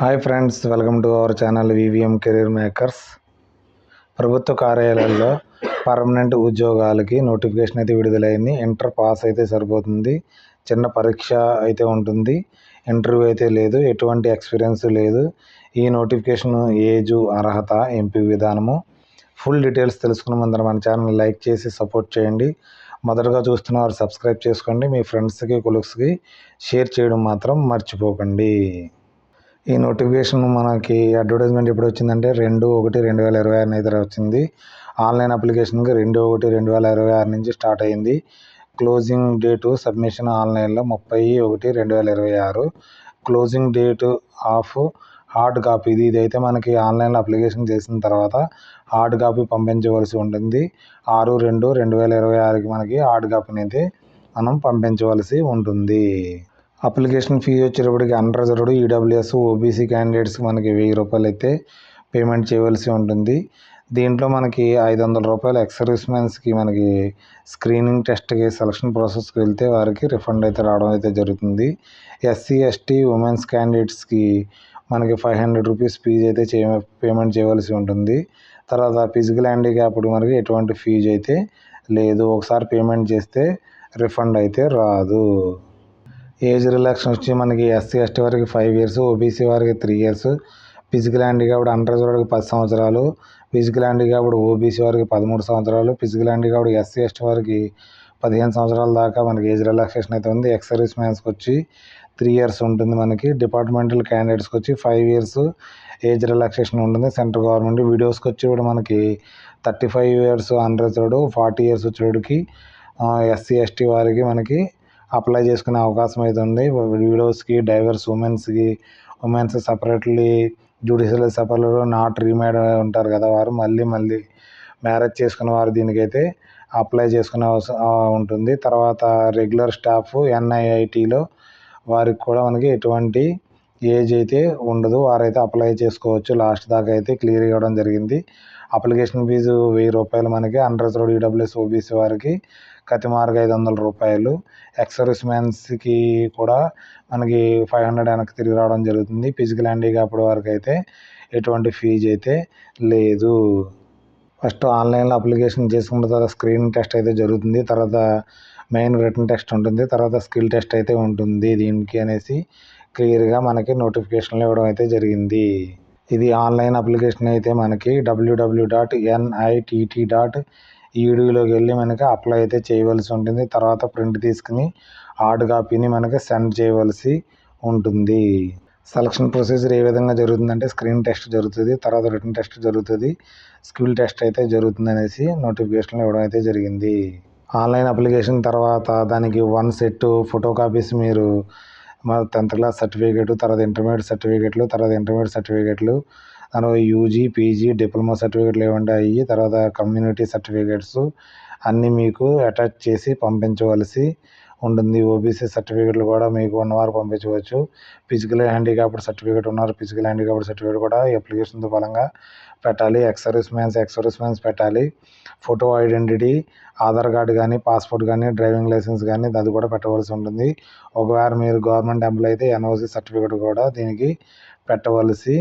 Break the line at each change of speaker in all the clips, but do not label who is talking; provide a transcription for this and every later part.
Hi friends, welcome to our channel VVM career makers. ప్రభుత్వ కార్యాలయాల్లో permanent ఉద్యోగాలకి notification అయితే విడుదలైంది. ఇంటర్ పాస్ అయితే సరిపోతుంది. చిన్న పరీక్ష అయితే ఉంటుంది. ఇంటర్వ్యూ అయితే లేదు. ఎటువంటి ఎక్స్పీరియన్స్ లేదు. ఈ నోటిఫికేషన్ ఏజు, అర్హత, ఎంపిక విధానము, ఫుల్ డీటెయిల్స్ తెలుసుకున్న ముందర మన ఛానల్ లైక్ చేసి సపోర్ట్ చేయండి. మొదటగా చూస్తున్న వారు సబ్స్క్రైబ్ చేసుకోండి. మీ ఫ్రెండ్స్కి, కొలీగ్స్కి షేర్ చేయడం మాత్రం మర్చిపోకండి. ఈ నోటిఫికేషన్ మనకి అడ్వర్టైజ్మెంట్ ఎప్పుడు వచ్చిందంటే 2/1/2026 అయితే వచ్చింది. ఆన్లైన్ అప్లికేషన్కి 2/1/2026 నుంచి స్టార్ట్ అయింది. క్లోజింగ్ డేటు సబ్మిషన్ ఆన్లైన్లో 30/1/2026. Closing date of hard copy ఇదైతే మనకి ఆన్లైన్లో అప్లికేషన్ చేసిన తర్వాత హార్డ్ కాపీ పంపించవలసి ఉంటుంది. 6/2/2026కి మనకి హార్డ్ కాపీని అయితే మనం పంపించవలసి ఉంటుంది. అప్లికేషన్ ఫీజు వచ్చేటప్పటికి అన్రిజర్వ్డ్, ఈడబ్ల్యూఎస్, ఓబీసీ క్యాండిడేట్స్కి మనకి ₹1000 అయితే పేమెంట్ చేయవలసి ఉంటుంది. దీంట్లో మనకి ₹500 ఎక్స్ సర్వీస్మెన్స్కి మనకి స్క్రీనింగ్ టెస్ట్కి సెలక్షన్ ప్రాసెస్కి వెళ్తే వారికి రిఫండ్ అయితే రావడం అయితే జరుగుతుంది. ఎస్సీ, ఎస్టీ, ఉమెన్స్ క్యాండిడేట్స్కి మనకి ₹500 ఫీజు అయితే పేమెంట్ చేయవలసి ఉంటుంది. తర్వాత ఫిజికల్ హ్యాండిక్యాప్డ్ మనకి ఎటువంటి ఫీజు అయితే లేదు. ఒకసారి పేమెంట్ చేస్తే రిఫండ్ అయితే రాదు. ఏజ్ రిలాక్షన్ వచ్చి మనకి ఎస్సీ, ఎస్టీ వారికి 5 years, ఓబీసీ వారికి 3 years, ఫిజికల్ హ్యాండిక్యాప్డ్ అన్రిజర్వ్డ్కి 10 సంవత్సరాలు, ఫిజికల్ హ్యాండిక్యాప్డ్ ఓబీసీ వారికి 13 సంవత్సరాలు, ఫిజికల్ హ్యాండిక్యాప్డ్ ఎస్సీ, ఎస్టీ వారికి 15 సంవత్సరాల దాకా మనకి ఏజ్ రిలాక్సేషన్ అయితే ఉంది. ఎక్స్ సర్వీస్ మ్యాన్స్కి వచ్చి 3 years ఉంటుంది. మనకి డిపార్ట్మెంటల్ క్యాండిడేట్స్కి వచ్చి 5 years ఏజ్ రిలాక్సేషన్ ఉంటుంది. సెంట్రల్ గవర్నమెంట్ వీడియోస్కి వచ్చి కూడా మనకి 35 years అన్రిజర్వ్డ్, 40 years వచ్చేటికి ఎస్సీ, ఎస్టీ వారికి మనకి అప్లై చేసుకునే అవకాశం అయితే ఉంది. విడోస్కి, divorce womens separately judicial separate not remade ఉంటారు కదా, వారు మళ్ళీ మ్యారేజ్ చేసుకున్న వారు దీనికైతే అప్లై చేసుకునే అవసరం ఉంటుంది. తర్వాత రెగ్యులర్ స్టాఫ్ ఎన్ఐఐటీలో వారికి కూడా మనకి ఎటువంటి ఏజ్ అయితే ఉండదు. వారైతే అప్లై చేసుకోవచ్చు. లాస్ట్ దాకా అయితే క్లియర్ ఇవ్వడం జరిగింది. అప్లికేషన్ ఫీజు ₹1000 మనకి అన్రిజర్వ్డ్, ఈడబ్ల్యూఎస్, ఓబీసీ వారికి కతిమారుగా ₹500. ఎక్స్ సర్వీస్ మ్యాన్స్కి కూడా మనకి 500 వెనక్కి తిరిగి రావడం జరుగుతుంది. ఫిజికల్ హ్యాండిక్యాప్డ్ వారికి అయితే ఎటువంటి ఫీజు అయితే లేదు. ఫస్ట్ ఆన్లైన్లో అప్లికేషన్ చేసుకున్న తర్వాత స్క్రీనింగ్ టెస్ట్ అయితే జరుగుతుంది. తర్వాత మెయిన్ రిటన్ టెస్ట్ ఉంటుంది. తర్వాత స్కిల్ టెస్ట్ అయితే ఉంటుంది దీనికి అనేసి క్లియర్గా మనకి నోటిఫికేషన్లో ఇవ్వడం అయితే జరిగింది. ఇది ఆన్లైన్ అప్లికేషన్ అయితే మనకి www.nitt.edu.లోకి వెళ్ళి మనకి అప్లై అయితే చేయవలసి ఉంటుంది. తర్వాత ప్రింట్ తీసుకుని హార్డ్ కాపీని మనకి సెండ్ చేయవలసి ఉంటుంది. సెలక్షన్ ప్రొసీజర్ ఏ విధంగా జరుగుతుందంటే స్క్రీన్ టెస్ట్ జరుగుతుంది, తర్వాత రిటన్ టెస్ట్ జరుగుతుంది, స్కిల్ టెస్ట్ అయితే జరుగుతుంది అనేసి నోటిఫికేషన్లో ఇవ్వడం అయితే జరిగింది. ఆన్లైన్ అప్లికేషన్ తర్వాత దానికి 1 set ఫోటో కాపీస్ మీరు 10th క్లాస్ సర్టిఫికేట్, తర్వాత ఇంటర్మీడియట్ సర్టిఫికేట్లు, తర్వాత యూజీ, పీజీ, డిప్లొమా సర్టిఫికేట్లు ఏమంటే అయ్యి, తర్వాత కమ్యూనిటీ సర్టిఫికేట్స్ అన్నీ మీకు అటాచ్ చేసి పంపించవలసి ఉంటుంది. ఓబీసీ సర్టిఫికేట్లు కూడా మీకు ఉన్నవారు పంపించవచ్చు. ఫిజికల్ హ్యాండిక్యాప్డ్ సర్టిఫికేట్ ఉన్నారు, ఫిజికల్ హ్యాండిక్యాప్డ్ సర్టిఫికేట్ కూడా అప్లికేషన్తో బలంగా పెట్టాలి. ఎక్స్ సర్వీస్ మ్యాన్స్ పెట్టాలి. ఫోటో ఐడెంటిటీ, ఆధార్ కార్డు కానీ, పాస్పోర్ట్ కానీ, డ్రైవింగ్ లైసెన్స్ కానీ అది కూడా పెట్టవలసి ఉంటుంది. ఒకవేళ మీరు గవర్నమెంట్ ఎంప్లాయ్ అయితే ఎన్ఓసి సర్టిఫికేట్ కూడా దీనికి పెట్టవలసి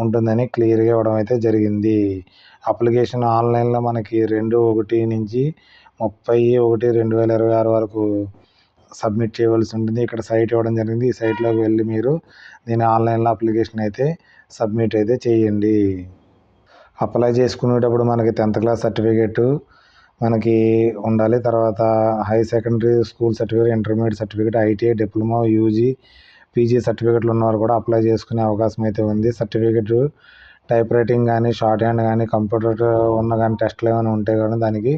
ఉంటుందని క్లియర్గా ఇవ్వడం అయితే జరిగింది. అప్లికేషన్ ఆన్లైన్లో మనకి 2/1 నుంచి 30/1/2026 వరకు సబ్మిట్ చేయవలసి ఉంటుంది. ఇక్కడ సైట్ ఇవ్వడం జరిగింది. ఈ సైట్లోకి వెళ్ళి మీరు దీని ఆన్లైన్లో అప్లికేషన్ అయితే సబ్మిట్ అయితే చేయండి. అప్లై చేసుకునేటప్పుడు మనకి 10th క్లాస్ సర్టిఫికేట్ మనకి ఉండాలి. తర్వాత high secondary school certificate, intermediate certificate, ITI, diploma, UG, PG సర్టిఫికేట్లు ఉన్నవారు కూడా అప్లై చేసుకునే అవకాశం అయితే ఉంది. సర్టిఫికేట్ టైప్ రైటింగ్ కానీ, షార్ట్ హ్యాండ్ కానీ, కంప్యూటర్ ఉన్న కానీ, టెస్ట్లు ఏమైనా ఉంటే కానీ దానికి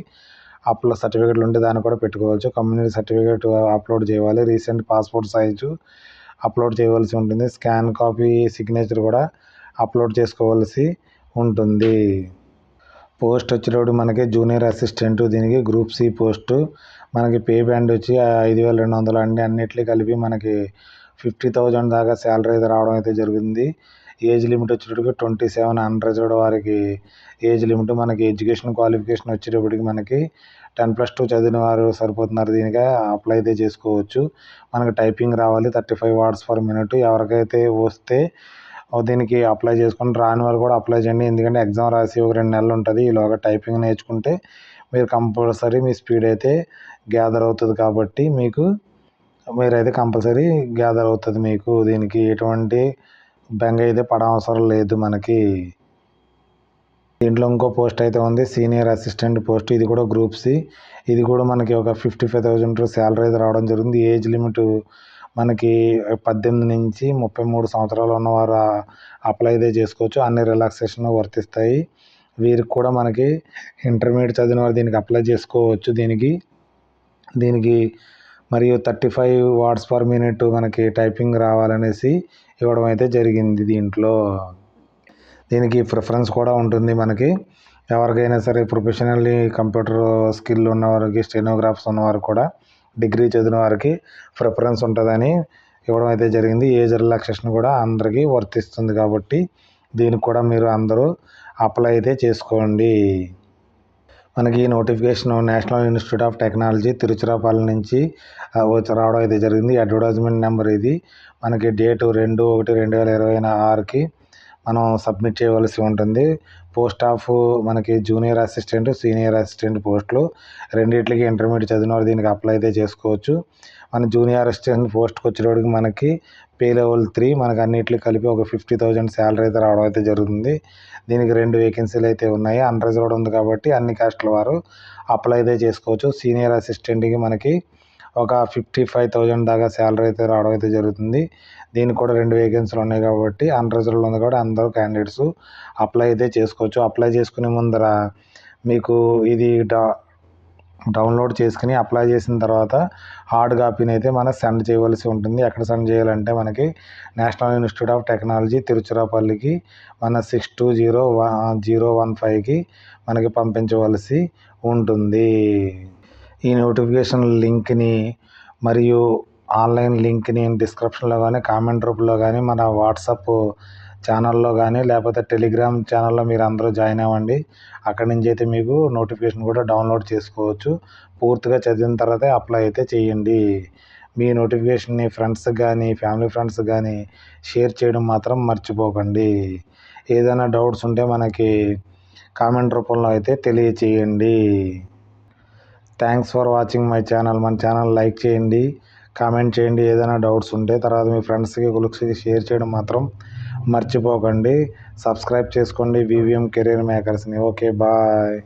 సర్టిఫికేట్లు ఉంటే దాన్ని కూడా పెట్టుకోవచ్చు. కమ్యూనిటీ సర్టిఫికేట్ అప్లోడ్ చేయాలి. రీసెంట్ పాస్పోర్ట్ సైజు అప్లోడ్ చేయవలసి ఉంటుంది. స్కాన్ కాపీ సిగ్నేచర్ కూడా అప్లోడ్ చేసుకోవాల్సి ఉంటుంది. పోస్ట్ వచ్చేటప్పుడు మనకి జూనియర్ అసిస్టెంట్, దీనికి గ్రూప్ సి పోస్టు. మనకి పే బ్యాండ్ వచ్చి 5200 అండి. అన్నిటికీ కలిపి మనకి 50,000 దాకా శాలరీ అయితే రావడం అయితే జరుగుతుంది. ఏజ్ లిమిట్ వచ్చేటప్పటికి 27 అన్రిజర్వ్డ్ వారికి ఏజ్ లిమిట్. మనకి ఎడ్యుకేషన్ క్వాలిఫికేషన్ వచ్చేటప్పటికి మనకి 10+2 చదివిన వారు సరిపోతున్నారు. దీనికి అప్లై అయితే చేసుకోవచ్చు. మనకి టైపింగ్ రావాలి, 35 words per minute. ఎవరికైతే వస్తే దీనికి అప్లై చేసుకొని రాని వాళ్ళు కూడా అప్లై చేయండి. ఎందుకంటే ఎగ్జామ్ రాసి ఒక 2 నెలలు ఉంటుంది. ఈలోగా టైపింగ్ నేర్చుకుంటే మీరు కంపల్సరీ మీ స్పీడ్ అయితే గ్యాదర్ అవుతుంది కాబట్టి మీరైతే కంపల్సరీ గ్యాదర్ అవుతుంది మీకు. దీనికి ఎటువంటి బెంగ అయితే పడవసరం లేదు మనకి. దీంట్లో ఇంకో పోస్ట్ అయితే ఉంది, సీనియర్ అసిస్టెంట్ పోస్ట్. ఇది కూడా గ్రూప్ సి. ఇది కూడా మనకి ఒక 55,000 శాలరీ అయితే రావడం జరిగింది. ఏజ్ లిమిట్ మనకి 18 నుంచి 33 సంవత్సరాలు ఉన్నవారు అప్లై అయితే చేసుకోవచ్చు. అన్ని రిలాక్సేషన్ వర్తిస్తాయి. వీరికి కూడా మనకి ఇంటర్మీడియట్ చదివిన వారు దీనికి అప్లై చేసుకోవచ్చు. దీనికి మరియు 35 వర్డ్స్ పర్ మినిట్ మనకి టైపింగ్ రావాలనేసి ఇవ్వడం అయితే జరిగింది. దీనికి ప్రిఫరెన్స్ కూడా ఉంటుంది మనకి. ఎవరికైనా సరే ప్రొఫెషనల్లీ కంప్యూటర్ స్కిల్ ఉన్నవారికి, స్టెనోగ్రాఫర్స్ ఉన్నవారు కూడా, డిగ్రీ చదివిన వారికి ప్రిఫరెన్స్ ఉంటుందని ఇవ్వడం అయితే జరిగింది. ఏజ్ రిలాక్సేషన్ కూడా అందరికీ వర్తిస్తుంది కాబట్టి దీనికి కూడా మీరు అందరూ అప్లై అయితే చేసుకోండి. మనకి ఈ notification national institute of technology Tiruchirappalli నుంచి రావడం అయితే జరిగింది. అడ్వర్టైజ్మెంట్ నెంబర్ ఇది. మనకి డేటు 2/1/2026కి మనం సబ్మిట్ చేయవలసి ఉంటుంది. పోస్ట్ ఆఫ్ మనకి జూనియర్ అసిస్టెంట్, సీనియర్ అసిస్టెంట్ పోస్టులు రెండింటికి ఇంటర్మీడియట్ చదివిన వారు దీనికి అప్లై అయితే చేసుకోవచ్చు. మన జూనియర్ అసిస్టెంట్ పోస్ట్కి వచ్చేటప్పటికి మనకి పే లెవెల్ 3 మనకి అన్నిటికి కలిపి ఒక 50,000 శాలరీ అయితే రావడం అయితే జరుగుతుంది. దీనికి 2 వేకెన్సీలు అయితే ఉన్నాయి. అన్రిజర్వ్డ్ ఉంది కాబట్టి అన్ని కాస్ట్ల వారు అప్లై అయితే చేసుకోవచ్చు. సీనియర్ అసిస్టెంట్కి మనకి ఒక 55,000 దాకా శాలరీ అయితే రావడం అయితే జరుగుతుంది. దీనికి కూడా 2 వేకెన్సీలు ఉన్నాయి కాబట్టి అన్రిజర్వ్డ్ ఉంది కాబట్టి అందరూ క్యాండిడేట్స్ అప్లై అయితే చేసుకోవచ్చు. అప్లై చేసుకునే ముందర మీకు ఇది డౌన్లోడ్ చేసుకుని అప్లై చేసిన తర్వాత హార్డ్ కాపీని అయితే మనం సెండ్ చేయవలసి ఉంటుంది. ఎక్కడ సెండ్ చేయాలంటే మనకి నేషనల్ ఇన్స్టిట్యూట్ ఆఫ్ టెక్నాలజీ తిరుచిరాపల్లికి మన 620015కి మనకి పంపించవలసి ఉంటుంది. ఈ నోటిఫికేషన్ లింక్ని మరియు ఆన్లైన్ లింక్ నేను డిస్క్రిప్షన్లో కానీ, కామెంట్ రూపంలో కానీ, మన వాట్సాప్ ఛానల్లో కానీ, లేకపోతే టెలిగ్రామ్ ఛానల్లో మీరు అందరూ జాయిన్ అవ్వండి. అక్కడి నుంచి అయితే మీకు నోటిఫికేషన్ కూడా డౌన్లోడ్ చేసుకోవచ్చు. పూర్తిగా చదివిన తర్వాతే అప్లై అయితే చేయండి. మీ నోటిఫికేషన్ని ఫ్రెండ్స్కి కానీ, ఫ్యామిలీ ఫ్రెండ్స్కి కానీ షేర్ చేయడం మాత్రం మర్చిపోకండి. ఏదైనా డౌట్స్ ఉంటే మనకి కామెంట్ రూపంలో అయితే తెలియచేయండి. Thanks for watching my channel. మన ఛానల్ లైక్ చేయండి, కామెంట్ చేయండి. ఏదైనా డౌట్స్ ఉంటే తర్వాత మీ ఫ్రెండ్స్కి, కొలీగ్స్కి షేర్ చేయడం మాత్రం మర్చిపోకండి. సబ్స్క్రైబ్ చేసుకోండి వివిఎం కెరీర్ మేకర్స్ని. Okay, bye.